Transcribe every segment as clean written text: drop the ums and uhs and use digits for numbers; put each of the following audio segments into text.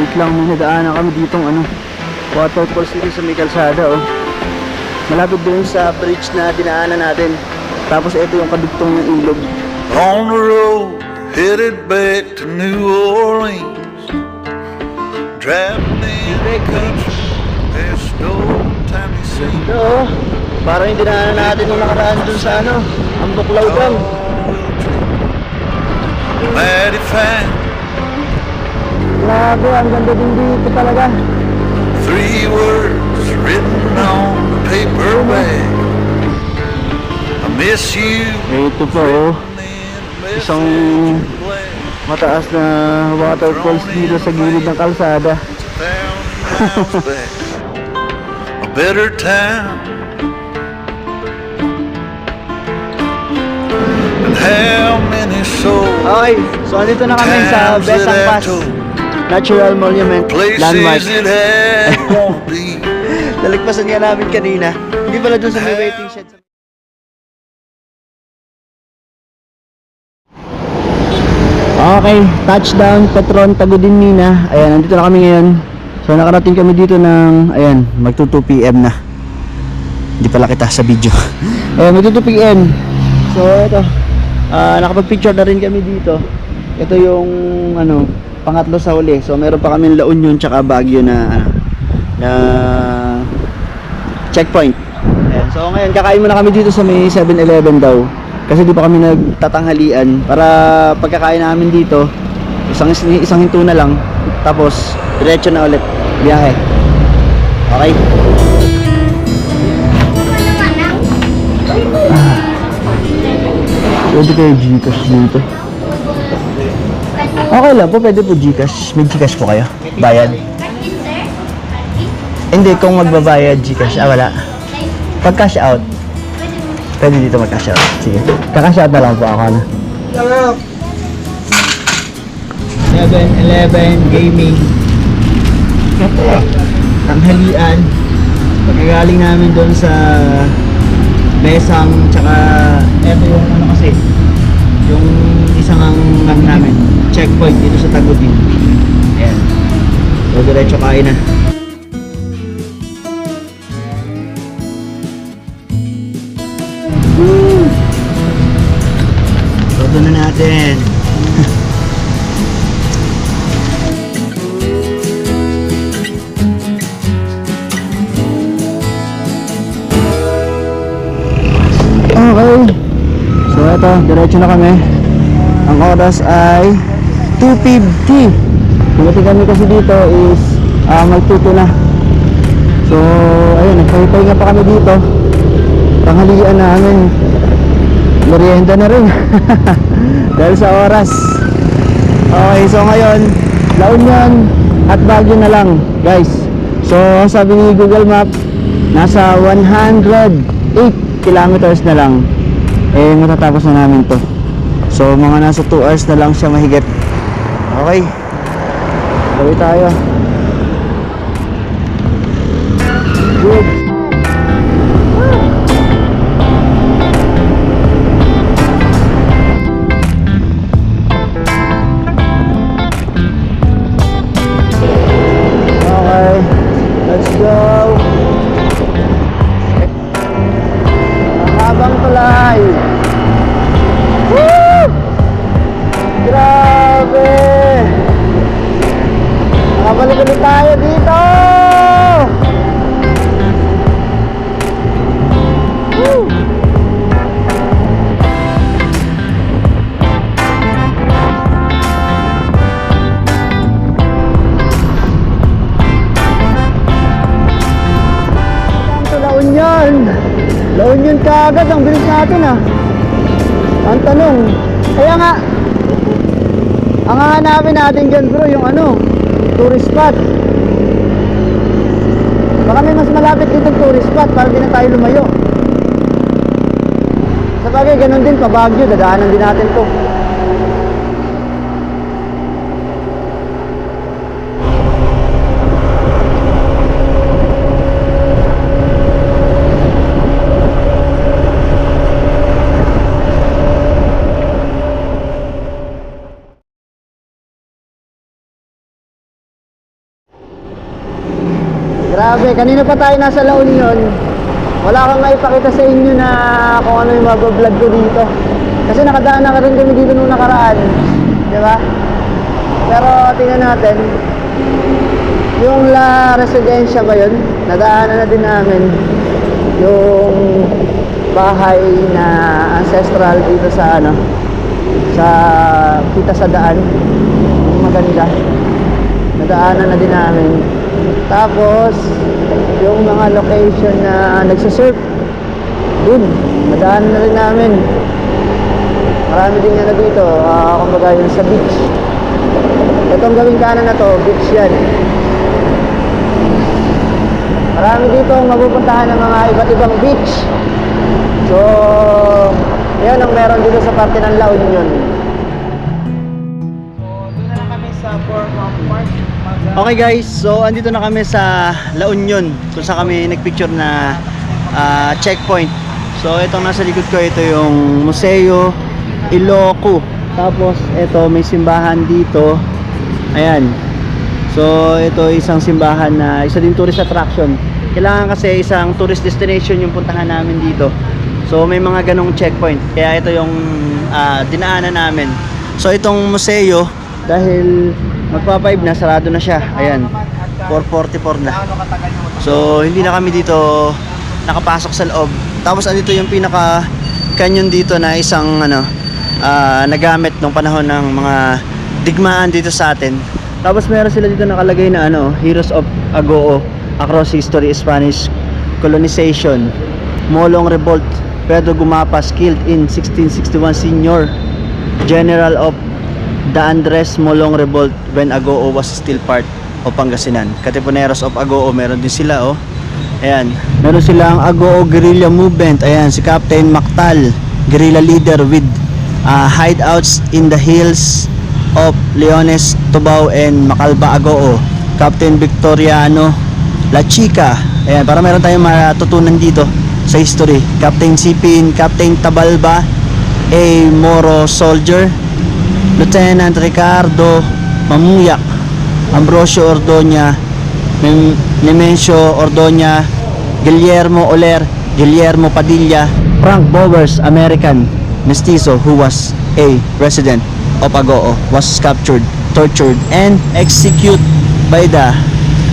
wait lang, may nadaanan kami ditong ano, waterfalls dito sa may kalsada, oh. Malapit doon sa bridge na dinaanan natin. Tapos ito yung kadugtong ng ilog. On the road, headed back to New Orleans. Driving in the country, past old timey scenes. Ito, oh. Parang yung dinaanan natin nung nakaraan dun sa ano, Ambuklaw Dam. Mighty fine. Grabe, ang ganda din dito talaga. 3 words written on the paper bag. I miss you. Ito po, oh. Isang mataas na waterfalls dito sa gilid ng kalsada. A better time. And how many souls. Okay, so andito na kami sa Besang Pass Natural Monument Landmark. Places it had won't be. Nalagpasan nga namin kanina. Hindi pala dun sa may waiting shed. Okay, touchdown Petron Tagudin Mina. Ayan, nandito na kami ngayon. So nakarating kami dito ng, ayan, magto 2 PM na. Hindi pala kita sa video. Ayan, magto 2 PM. So ito, nakapag-picture na rin kami dito. Ito yung ano, pangatlo sa huli. So meron pa kami La Union tsaka Baguio na checkpoint. Ayan. So ngayon kakain muna kami dito sa may 7-Eleven daw. Kasi di pa kami nagtatanghalian. Para pagkakain namin dito, isang hinto na lang. Tapos diretso na ulit biyahe. Okay? Pwede kayo Gcash dito. Okay lang po, pwede po Gcash. May Gcash po kayo? Bayad? Hindi, kung magbabayad Gcash, wala. Pag cash out, pwede dito mag-cash out. Sige, ka-cash out na lang po ako na. 7-Eleven Gaming. Tanghalian. Pagkagaling namin doon sa Besang, tsaka eto yung ano kasi, yung isang ang namin, checkpoint dito sa Tagudin. Ayan. So, diretso kain na. Woo! Todo na natin. Okay. So ito, diretso na kami. Ang oras ay 2:50. Dumating kami kasi dito is magtuto na. So ayun, nagpahinga pa kami dito. Tanghalian namin. Merienda na rin. Dahil sa oras. Okay, so ngayon La Union at Baguio na lang, guys. So sabi ni Google Map, nasa 108 kilometers na lang matatapos na namin to. So mga nasa 2 hours na lang siya mahigit. Okay, gawin tayo. Good. Okay, let's go. Habang tulay. Woo! Grabe! Nakabalik ulit tayo dito! Woo! La Union! La Union kaagad, ang bilis natin ah. Ang tanong, kaya nga ang hahanapin natin dyan bro, yung ano, tourist spot. Baka may mas malapit ditong tourist spot para di na tayo lumayo. Sa bagay, ganun din pa Baguio, dadaanan din natin to. Grabe, kanina pa tayo nasa La Union. Wala kang maipakita sa inyo na kung ano yung mag-vlog ko dito. Kasi nakadaan na rin kami dito nung nakaraan. Di ba? Pero tingnan natin. Yung La Residencia ba yun? Nadaanan na din namin yung bahay na ancestral dito sa ano, sa kita sa daan. Maganda. Nadaanan na din namin. Tapos yung mga location na nagsusurf dun, nadaanan na rin namin. Marami din yan na dito, kumbaga yun sa beach. Itong gawing kanan na to, beach yan. Marami dito mapupuntahan ng mga iba't ibang beach. So, yan ang meron dito sa parte ng La Union. Okay guys, so andito na kami sa La Union kung saan kami nagpicture na checkpoint. So itong nasa likod ko, ito yung Museo Iloco. Tapos ito may simbahan dito. Ayan. So ito isang simbahan na isa din tourist attraction. Kailangan kasi isang tourist destination yung puntahan namin dito. So may mga ganong checkpoint. Kaya ito yung dinaanan namin. So itong museo, dahil magpa-5 na, sarado na siya. Ayan, 4:44 na. So hindi na kami dito nakapasok sa loob. Tapos andito yung pinaka canyon dito na isang nagamit nung panahon ng mga digmaan dito sa atin. Tapos meron sila dito nakalagay na Heroes of Agoo across history, Spanish colonization, Molong Revolt, Pedro Gumapas killed in 1661, Senior General of the Andres Molong Revolt when Agoo was still part of Pangasinan. Katipuneros of Agoo, meron din sila Ayan, meron silang Agoo guerrilla movement. Ayan, si Captain Mactal, guerrilla leader with hideouts in the hills of Leones, Tubao and Macalba, Agoo. Captain Victoriano La Chica. Ayan, para meron tayong matutunan dito sa history. Captain Sipin, Captain Tabalba, A Moro soldier, Lieutenant Ricardo Mamuyak, Ambrosio Ordoña, Nemencio Ordoña, Guillermo Oler, Guillermo Padilla, Frank Bowers, American mestizo who was a resident of Agoo, was captured, tortured, and executed by the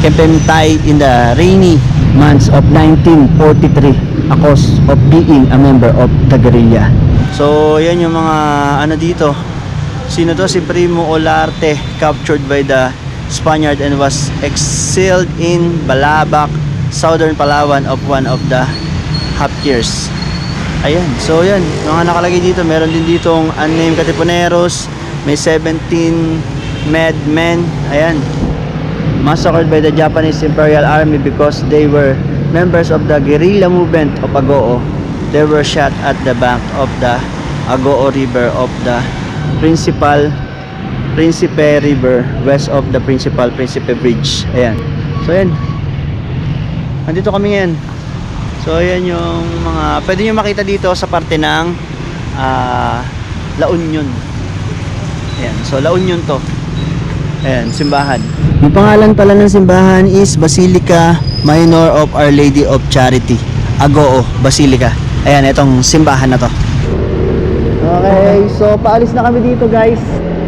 Kempentay in the rainy months of 1943 because of being a member of the guerrilla. So yan yung mga dito. Sino to? Si Primo Olarte, captured by the Spaniard and was exiled in Balabac, southern Palawan of one of the half years. Ayan, so yan, mga nakalagay dito. Meron din ditong unnamed Katipuneros, may 17 madmen. Ayan, massacred by the Japanese Imperial Army because they were members of the guerrilla movement of Agoo. They were shot at the bank of the Agoo River of the Principe River, west of the Principe Bridge. Ayan, so yan, andito kami ngayon. So ayan yung mga pwede nyo makita dito sa parte ng La Union. Ayan, so La Union to. Ayan, simbahan. Yung pangalan pala ng simbahan is Basilica Minor of Our Lady of Charity, Agoo Basilica. Ayan, itong simbahan na to. Okay, so paalis na kami dito guys.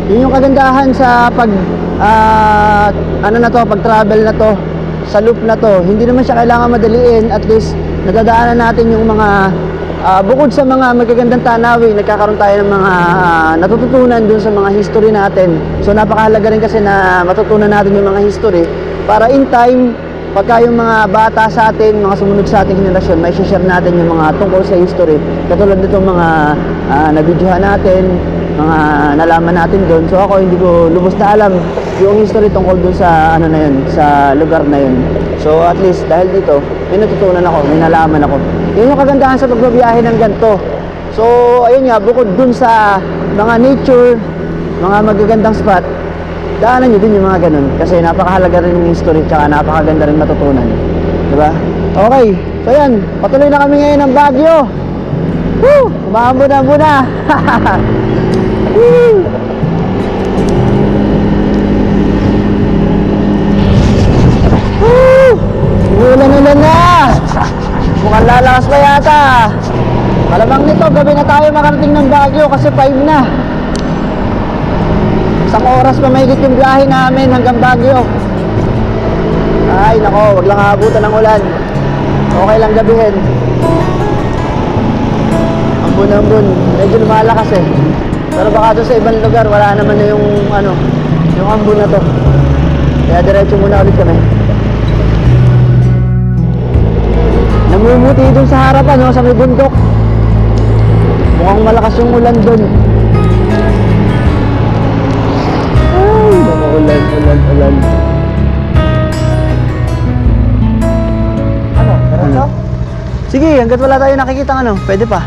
Yun yung kagandahan sa pag pag-travel na to, sa loop na to. Hindi naman siya kailangan madaliin, at least nadadaanan natin yung mga bukod sa mga magagandang tanawin, nagkakaroon tayo ng mga natututunan dun sa mga history natin. So napakahalaga rin kasi na matutunan natin yung mga history para in time, pagka yung mga bata sa atin, mga sumunod sa ating henerasyon, may share natin yung mga tungkol sa history. Katulad nitong mga nabidyohan natin, mga nalaman natin doon. So ako hindi ko lubos na alam yung history tungkol doon sa na yun, sa lugar na yun. So at least dahil dito, may natutunan ako, may nalaman ako. Yun yung kagandahan sa pagbabiyahe ng ganito. So ayun nga, bukod dun sa mga nature, mga magagandang spot, daanan nyo din yung mga ganun. Kasi napakahalaga rin yung history, tsaka napakaganda rin matutunan. Diba? Okay, so yan, patuloy na kami ngayon ng Baguio. Woo! Umahambon na. Woo! Woo! lalakas pa yata. Malamang nito, gabi na tayo makarating ng Baguio kasi 5 na. Isang oras pa mahigit yung biyahe namin hanggang Baguio. Ay nako, wag lang aabutan ng ulan. Okay lang gabihin. Ambon-ambon, medyo lumalakas eh. Pero baka doon sa ibang lugar wala naman na yung yung ambon na to. Kaya diretso muna ulit kami. Namumuti dun sa harapan, no, sa may bundok. Mukhang malakas yung ulan dun. Ay, mga ulan. Ano? Sige, hanggat wala tayo nakikita pwede pa.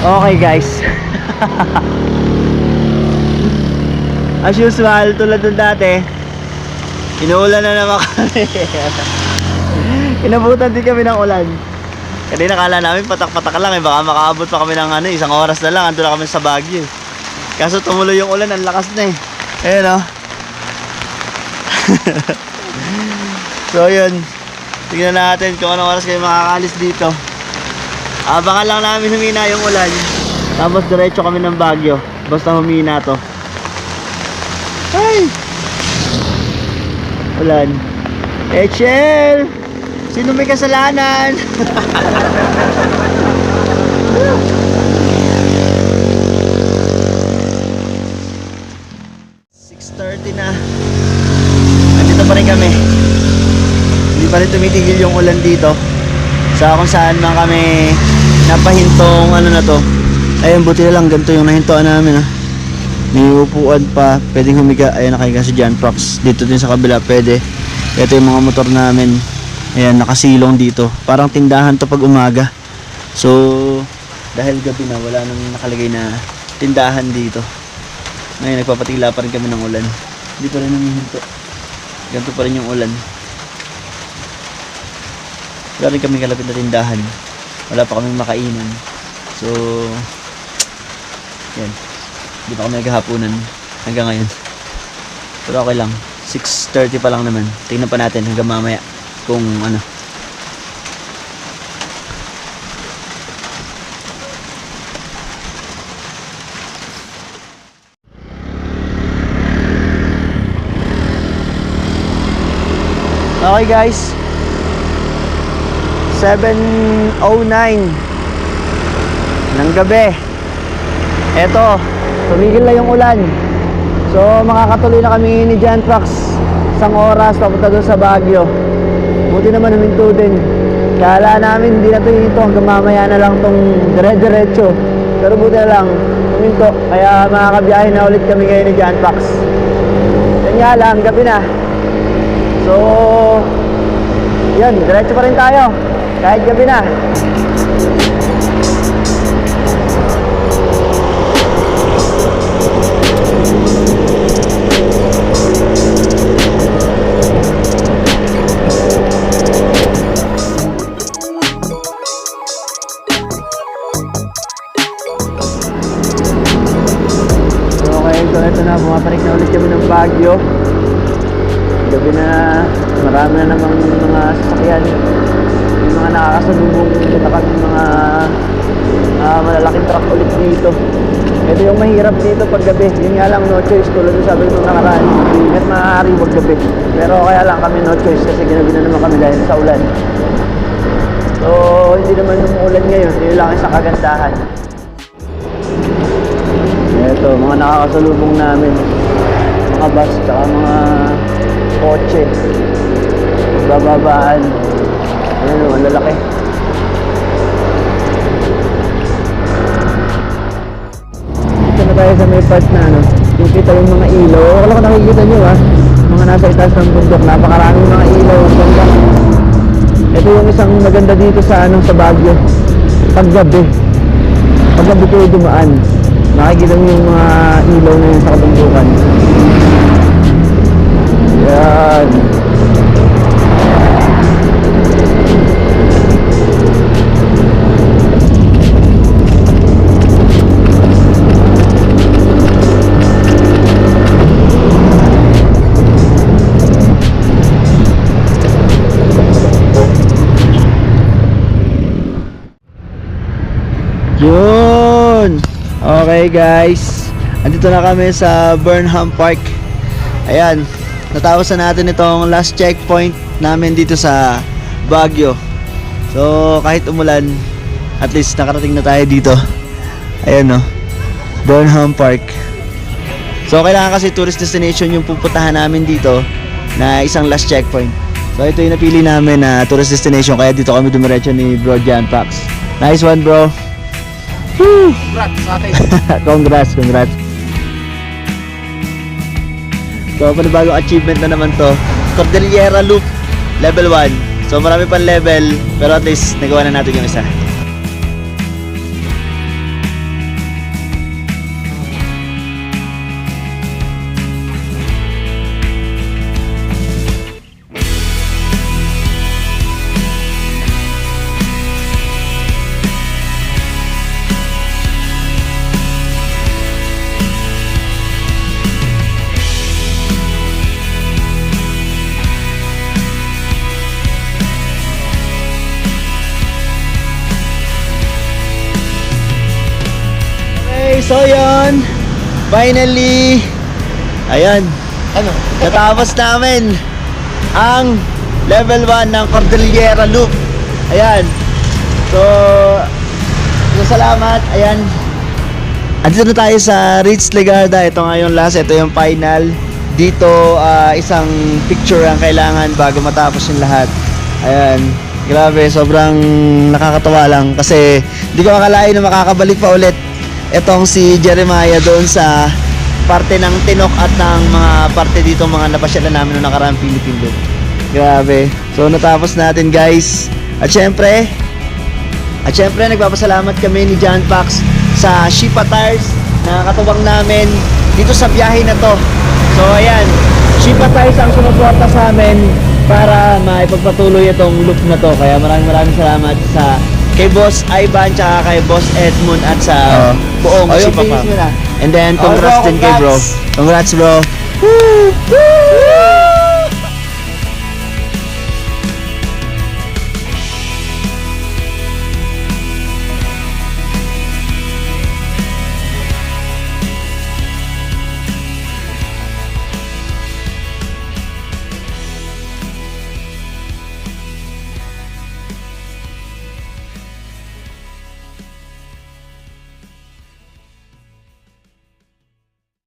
Okay guys. As usual, tulad ng dati, inuulan na naman kami. Inabutan din kami ng ulan. Kanina nakala namin patak-patak lang baka makaabot pa kami ng isang oras na lang, ando na kami sa Baguio. Kaso tumuloy yung ulan, ang lakas na Ayun o. So yun, tignan natin kung anong oras kayo makakaalis dito. Abangan lang namin humina yung ulan. Tapos diretso kami ng Baguio. Basta humina to. Ay! Ulan. Echel! Sino may kasalanan? 6:30 na. Nandito pa rin kami. Hindi pa rin tumitigil yung ulan dito. Sa kung saan man kami napahintong na to. Ayun, buti na lang ganito yung nahintoan namin May upuan pa, pwedeng humiga. Ayun, nakahiga si John Prox. Dito din sa kabila pwede. Ito yung mga motor namin. Ayan, nakasilong dito. Parang tindahan to pag umaga. So, dahil gabi na, wala nang nakalagay na tindahan dito. Ngayon, nagpapatila pa rin kami ng ulan. Hindi pa rin humihinto. Ganito pa rin yung ulan. Wala rin kami kalapit na tindahan. Wala pa kaming makainan. So, yan. Hindi pa kami naghahaponan hanggang ngayon. Pero okay lang. 6:30 pa lang naman. Tingnan pa natin hanggang mamaya kung ano. Okay guys, 7:09 ng gabi. Eto, tumigil na yung ulan. So makakatuloy na kami ni John Prox. Isang oras papunta doon sa Baguio. Buti naman huminto din. Kala namin hindi na ito hanggang mamaya na lang tong dire-diretso. Pero buti na lang huminto. Kaya makakabiyahe na ulit kami ngayon ni John Prox. Yan nga lang, gabi na. So yun, diretso pa rin tayo kahit gabi na. So ito na, bumabalik na ulit kami ng Baguio. Gabi na, marami na namang mga sasakyan. Yung mga nakakasalubong kita kami mga malalaking truck ulit dito. Ito yung mahirap dito pag gabi. Yun nga lang, no choice. Tulad yung sabi nung nakaraan, kahit maaari wag gabi. Pero kaya lang kami no choice kasi ginabi na naman kami dahil sa ulan. So hindi naman yung ulan ngayon, yun lang isang kagandahan. Ito, mga nakakasalubong namin. Mga bus, tsaka mga kotse. Bababaan. Ayan o, ang lalaki. Dito na tayo sa may part na yung kita yung mga ilaw. Wala ko nakikita nyo mga nasa itaas ng bundok. Napakaraming mga ilaw. Ito yung isang maganda dito sa sa Baguio. Paggabi kayo dumaan, makikita nyo yung mga ilaw na yun sa kabundukan. Yan. Yun! Okay guys, andito na kami sa Burnham Park. Ayan, natapos na natin itong last checkpoint namin dito sa Baguio. So kahit umulan, at least nakarating na tayo dito. Ayan no, Burnham Park. So kailangan kasi tourist destination yung pupuntahan namin dito na isang last checkpoint. So ito yung napili namin na tourist destination, kaya dito kami dumiretso ni Bro Jan Pax. Nice one bro. Woo! Congrats sa akin. congrats. So, panibagong achievement na naman to. Cordillera Loop, level 1. So, marami pang level, pero at least nagawa na natin yung isa. Okay, so yun. Finally, ayan, Ano? natapos namin ang level 1 ng Cordillera Loop. Ayan. So, salamat. Ayan. Andito na tayo sa Ritz Legarda. Ito nga yung last, ito yung final. Dito, isang picture ang kailangan bago matapos yung lahat. Ayan. Grabe, sobrang nakakatawa lang kasi hindi ko akalain na makakabalik pa ulit etong si Jeremiah doon sa parte ng Tinok at ng mga parte dito mga napasyalan namin noong nakaraang Philippine Loop. Grabe. So natapos natin guys. At syempre nagpapasalamat kami ni Jan Pax sa Shipa Tires na katubang namin dito sa biyahe na to. So ayan, Shipa Tires ang sumuporta sa amin para maipagpatuloy itong loop na to. Kaya maraming salamat sa kay Boss Ivan tsaka kay Boss Edmund at sa buong yung Shipa finish Fam. mo na. And then congrats bro, din kay bro. congrats. Congrats bro. Woo! Woo!